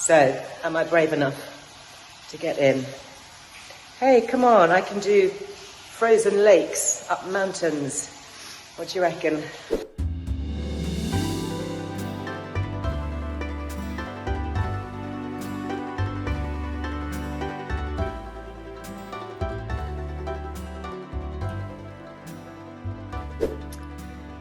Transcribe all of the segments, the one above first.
So, am I brave enough to get in? Hey, come on, I can do frozen lakes up mountains. What do you reckon?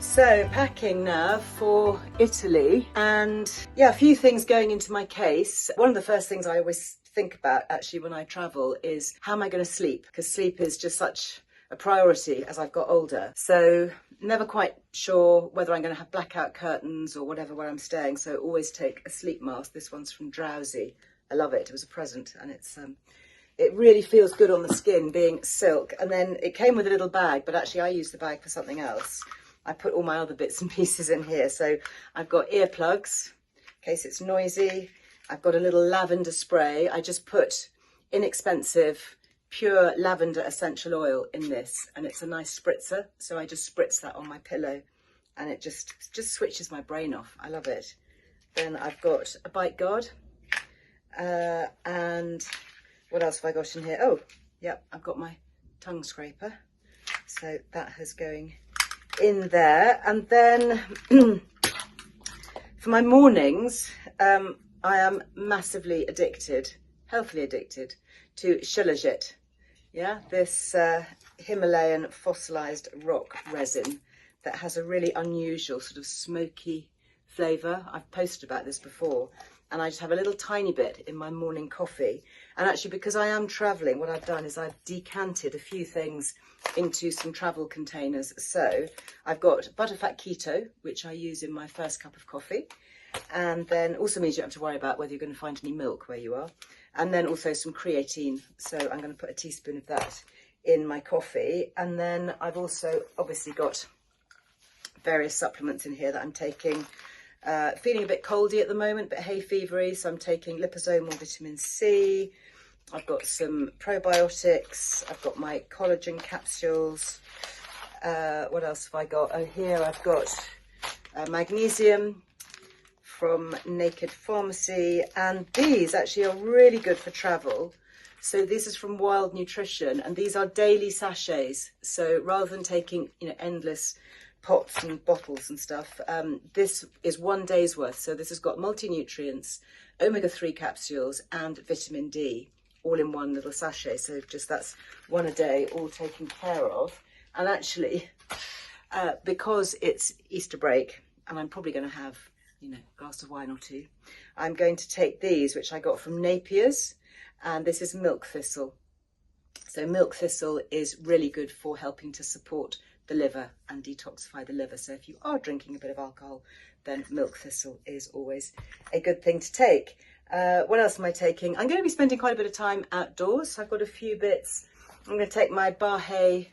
So, packing now for Italy, and yeah, a few things going into my case. One of the first things I always think about actually when I travel is how am I going to sleep? Because sleep is just such a priority as I've got older. So never quite sure whether I'm going to have blackout curtains or whatever where I'm staying. So always take a sleep mask. This one's from Drowsy. I love it. It was a present, and it really feels good on the skin being silk. And then it came with a little bag, but actually I used the bag for something else. I put all my other bits and pieces in here. So I've got earplugs in case it's noisy. I've got a little lavender spray. I just put inexpensive, pure lavender essential oil in this, and it's a nice spritzer. So I just spritz that on my pillow, and it just switches my brain off. I love it. Then I've got a bite guard. And what else have I got in here? Oh, yep, I've got my tongue scraper. So that is going in there. And then for my mornings, I am massively addicted, healthily addicted to shilajit. Yeah, this Himalayan fossilized rock resin that has a really unusual sort of smoky flavour. I've posted about this before, and I just have a little tiny bit in my morning coffee. And actually, because I am travelling, what I've done is I've decanted a few things into some travel containers. So I've got butterfat keto, which I use in my first cup of coffee. And then also means you don't have to worry about whether you're going to find any milk where you are. And then also some creatine. So I'm going to put a teaspoon of that in my coffee. And then I've also obviously got various supplements in here that I'm taking. Feeling a bit coldy at the moment, but hay fevery, so I'm taking liposomal vitamin C. I've got some probiotics. I've got my collagen capsules. What else have I got? Oh, here I've got magnesium from Naked Pharmacy, and these actually are really good for travel. So this is from Wild Nutrition, and these are daily sachets. So rather than taking, endless pots and bottles and stuff, this is 1 day's worth. So this has got multi-nutrients, omega-3 capsules and vitamin D all in one little sachet. So just that's one a day, all taken care of. And actually, because it's Easter break and I'm probably going to have a glass of wine or two, I'm going to take these, which I got from Napier's, and this is milk thistle. So milk thistle is really good for helping to support the liver and detoxify the liver. So if you are drinking a bit of alcohol, then milk thistle is always a good thing to take. What else am I taking? I'm going to be spending quite a bit of time outdoors. So I've got a few bits. I'm going to take my Bahe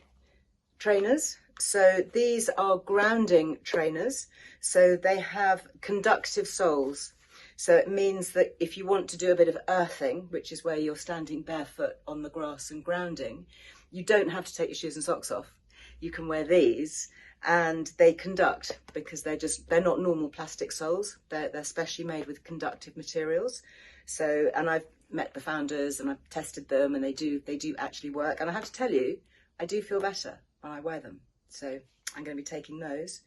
trainers. So these are grounding trainers. So they have conductive soles. So it means that if you want to do a bit of earthing, which is where you're standing barefoot on the grass and grounding, you don't have to take your shoes and socks off. You can wear these, and they conduct because they're not normal plastic soles. They're specially made with conductive materials. So, and I've met the founders and I've tested them, and they do actually work. And I have to tell you, I do feel better when I wear them. So I'm going to be taking those.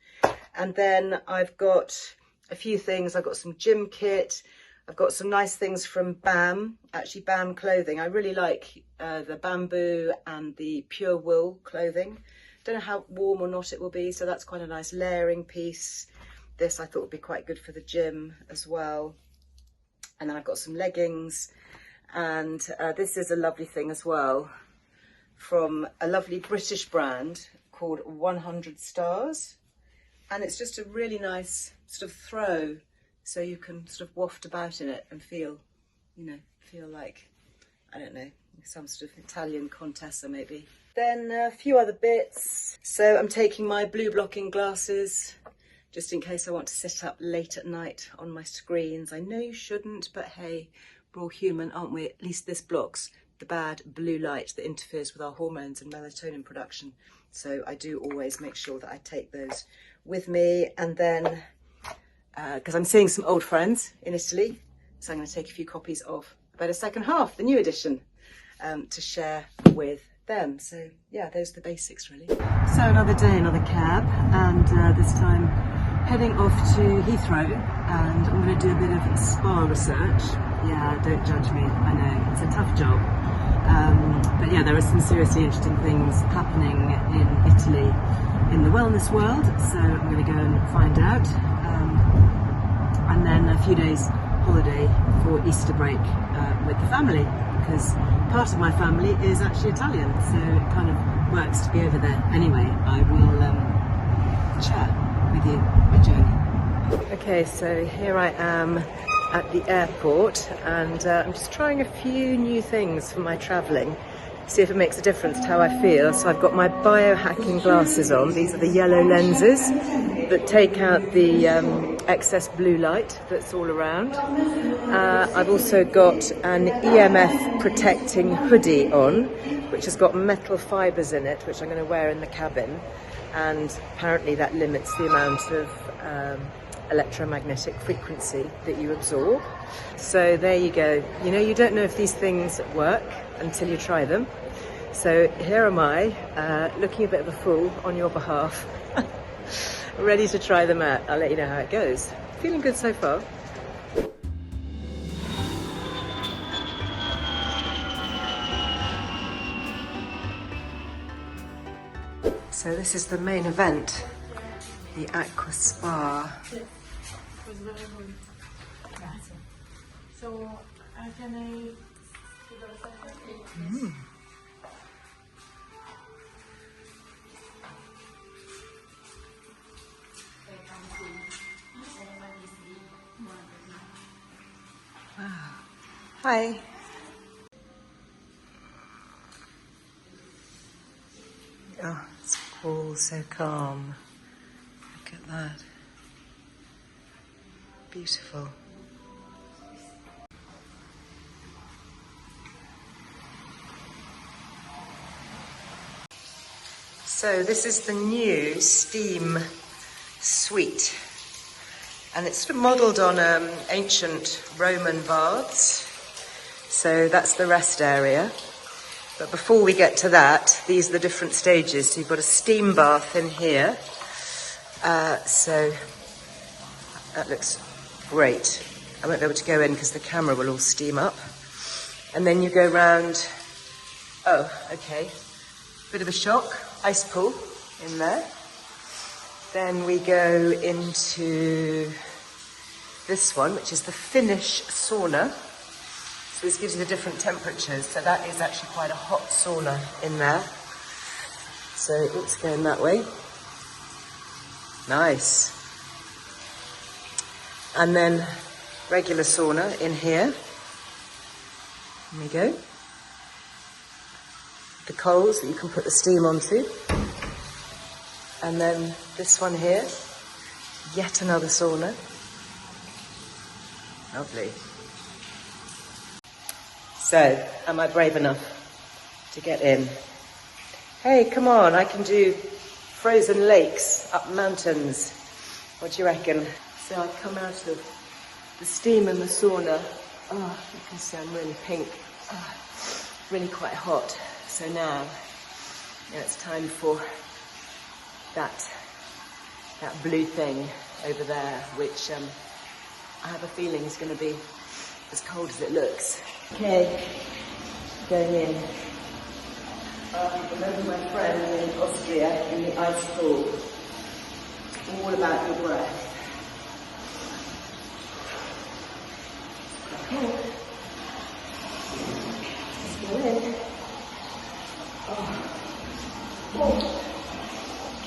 And then I've got a few things. I've got some gym kit. I've got some nice things from BAM, actually BAM clothing. I really like the bamboo and the pure wool clothing. Don't know how warm or not it will be, so that's quite a nice layering piece. This I thought would be quite good for the gym as well. And then I've got some leggings, and this is a lovely thing as well from a lovely British brand called 100 Stars, and it's just a really nice sort of throw, so you can sort of waft about in it and feel like, I don't know, some sort of Italian Contessa maybe. Then a few other bits. So I'm taking my blue blocking glasses, just in case I want to sit up late at night on my screens. I know you shouldn't, but hey, we're all human, aren't we? At least this blocks the bad blue light that interferes with our hormones and melatonin production. So I do always make sure that I take those with me. And then, because I'm seeing some old friends in Italy, So I'm going to take a few copies of Better Second Half, the new edition, to share with them. So yeah, those are the basics really. So another day, another cab, and this time heading off to Heathrow, and I'm going to do a bit of spa research. Yeah, don't judge me, I know, it's a tough job. But yeah, there are some seriously interesting things happening in Italy in the wellness world, so I'm going to go and find out. And then a few days holiday for Easter break with the family, because part of my family is actually Italian, so it kind of works to be over there. Anyway, I will chat with you my journey. Okay, so here I am at the airport, and I'm just trying a few new things for my travelling, see if it makes a difference to how I feel. So I've got my biohacking glasses on. These are the yellow lenses that take out the excess blue light that's all around. I've also got an EMF protecting hoodie on, which has got metal fibres in it, which I'm going to wear in the cabin, and apparently that limits the amount of electromagnetic frequency that you absorb. So there you go. You know, you don't know if these things work until you try them. So here am I, looking a bit of a fool on your behalf, ready to try them out. I'll let you know how it goes. Feeling good so far. So this is the main event, the AQVA Spa. So, can I... Wow. Hi. Oh, it's all so calm. Look at that. Beautiful. So this is the new steam suite, and it's sort of modelled on ancient Roman baths. So that's the rest area. But before we get to that, these are the different stages. So you've got a steam bath in here. So that looks great. I won't be able to go in because the camera will all steam up. And then you go round, oh, okay, bit of a shock, ice pool in there. Then we go into this one, which is the Finnish sauna. So this gives you the different temperatures. So that is actually quite a hot sauna in there. So it's going that way. Nice. And then regular sauna in here. There we go. The coals that you can put the steam onto. And then this one here, yet another sauna. Lovely. So, am I brave enough to get in? Hey, come on, I can do frozen lakes up mountains. What do you reckon? So I come out of the steam and the sauna. Oh, you can see I'm really pink. Oh, really quite hot. So now it's time for that blue thing over there, which I have a feeling is going to be as cold as it looks. Okay, going in. Remember my friend in Austria in the ice pool. All about your breath. Okay. Let's go in. Oh.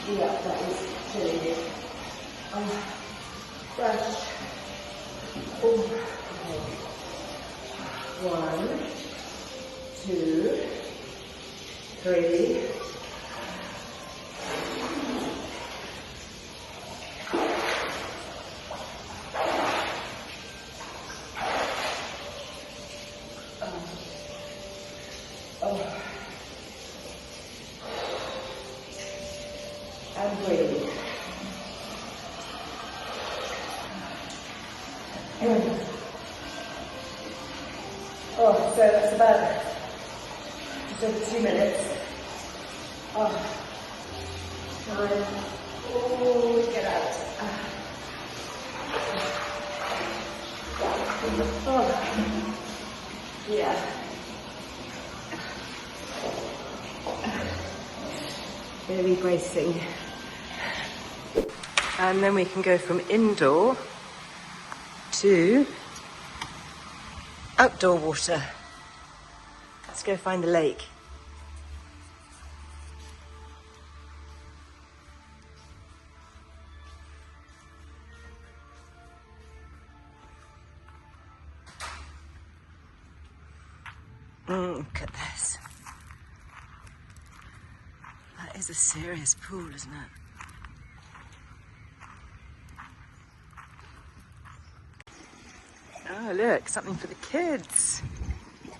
Yeah, that is chilly. Fresh. Oh. Okay. 1, 2, 3. And breathe. Oh, so that's about just over 2 minutes. Oh, time. Oh, get out. Oh, yeah. Really bracing. And then we can go from indoor to outdoor water. Let's go find the lake. Look at this. That is a serious pool, isn't it? Oh, look, something for the kids.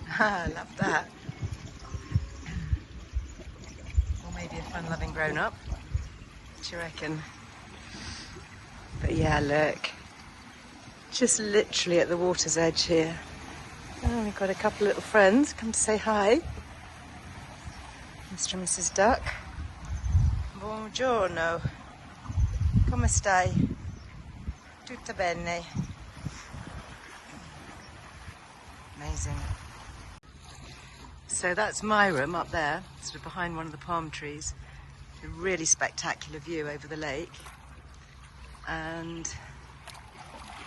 Ah, I love that. Or maybe a fun-loving grown-up. What do you reckon? But yeah, look. Just literally at the water's edge here. Oh, we've got a couple of little friends come to say hi. Mr. and Mrs. Duck. Buongiorno. Come stai? Tutto bene. Amazing. So that's my room up there, sort of behind one of the palm trees. A really spectacular view over the lake. And,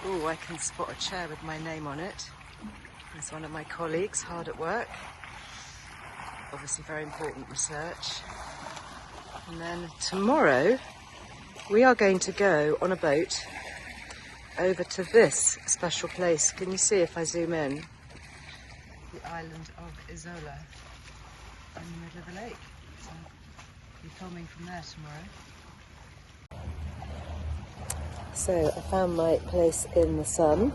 oh, I can spot a chair with my name on it. There's one of my colleagues, hard at work. Obviously very important research. And then tomorrow, we are going to go on a boat over to this special place. Can you see if I zoom in? The island of Isola in the middle of the lake. So I'll be filming from there tomorrow. So I found my place in the sun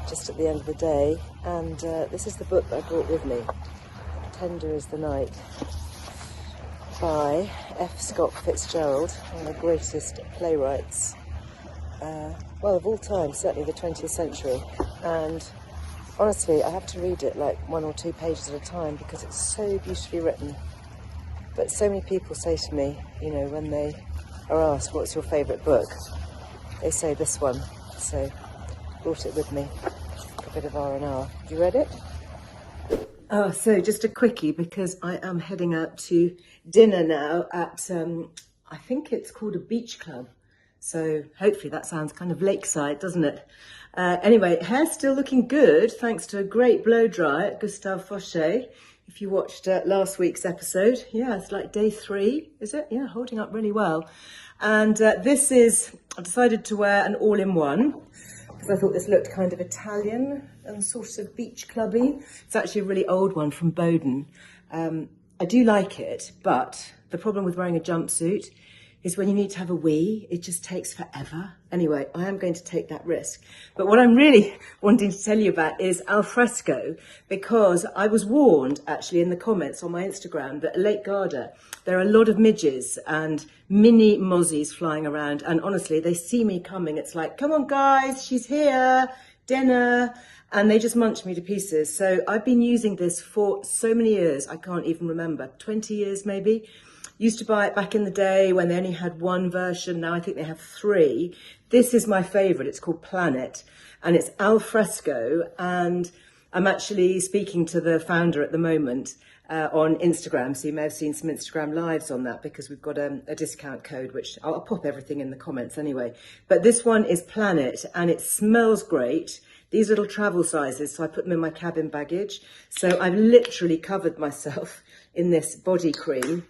just at the end of the day, and this is the book that I brought with me, Tender is the Night, by F. Scott Fitzgerald, one of the greatest playwrights, well, of all time, certainly the 20th century. And honestly, I have to read it like 1 or 2 pages at a time because it's so beautifully written. But so many people say to me, you know, when they are asked, what's your favourite book? They say this one. So, brought it with me. A bit of R&R. You read it? Oh, so just a quickie, because I am heading out to dinner now at, I think it's called a beach club. So hopefully that sounds kind of lakeside, doesn't it? Anyway, hair's still looking good, thanks to a great blow dry at Gustave Fauché. If you watched last week's episode, yeah, it's like day 3, is it? Yeah, holding up really well. And this is, I decided to wear an all-in-one, because I thought this looked kind of Italian and sort of beach clubby. It's actually a really old one from Bowden. I do like it, but the problem with wearing a jumpsuit is when you need to have a wee, it just takes forever. Anyway, I am going to take that risk. But what I'm really wanting to tell you about is al fresco, because I was warned actually in the comments on my Instagram that at Lake Garda, there are a lot of midges and mini mozzies flying around. And honestly, they see me coming. It's like, come on guys, she's here, dinner. And they just munch me to pieces. So I've been using this for so many years, I can't even remember, 20 years maybe. Used to buy it back in the day when they only had 1 version. Now I think they have 3. This is my favourite. It's called Planet, and it's al fresco. And I'm actually speaking to the founder at the moment on Instagram. So you may have seen some Instagram lives on that, because we've got a discount code, which I'll pop everything in the comments anyway. But this one is Planet, and it smells great. These little travel sizes, so I put them in my cabin baggage. So I've literally covered myself in this body cream.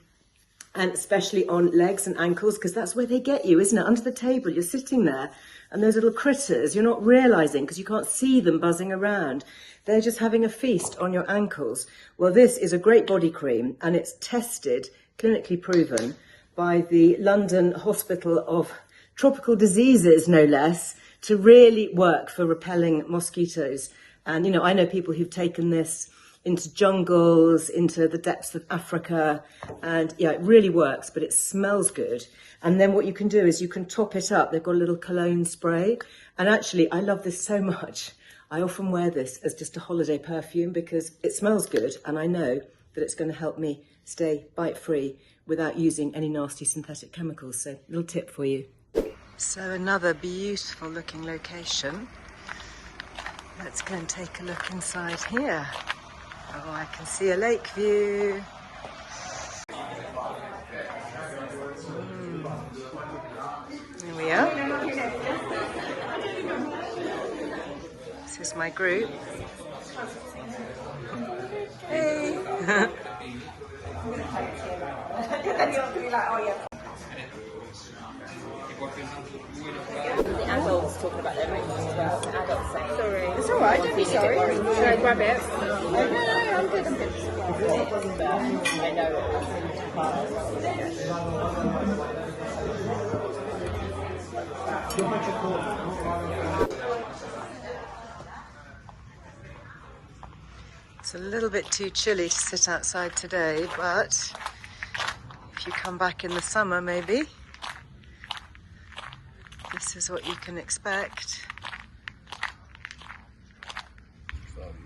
And especially on legs and ankles, because that's where they get you, isn't it? Under the table, you're sitting there, and those little critters, you're not realising, because you can't see them buzzing around. They're just having a feast on your ankles. Well, this is a great body cream, and it's tested, clinically proven, by the London Hospital of Tropical Diseases, no less, to really work for repelling mosquitoes. And, you know, I know people who've taken this into jungles, into the depths of Africa, and yeah, it really works, but it smells good. And then what you can do is you can top it up. They've got a little cologne spray, and actually I love this so much. I often wear this as just a holiday perfume because it smells good and I know that it's going to help me stay bite-free without using any nasty synthetic chemicals. So, little tip for you. So another beautiful looking location. Let's go and take a look inside here. Oh, I can see a lake view. Here we are. This is my group. Hey! The adults talking about their emotions as well. The adults saying, sorry. It's alright, don't be sorry. Should I grab it? No, I'm good, I'm good. I know It's a little bit too chilly to sit outside today, but if you come back in the summer, maybe, this is what you can expect.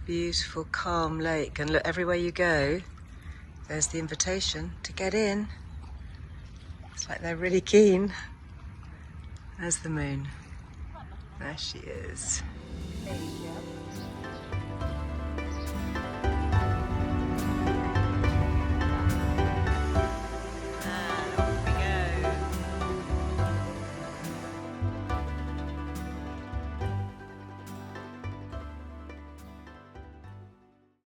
Beautiful, calm lake, and look, everywhere you go, there's the invitation to get in. It's like they're really keen. There's the moon. There she is. There you go.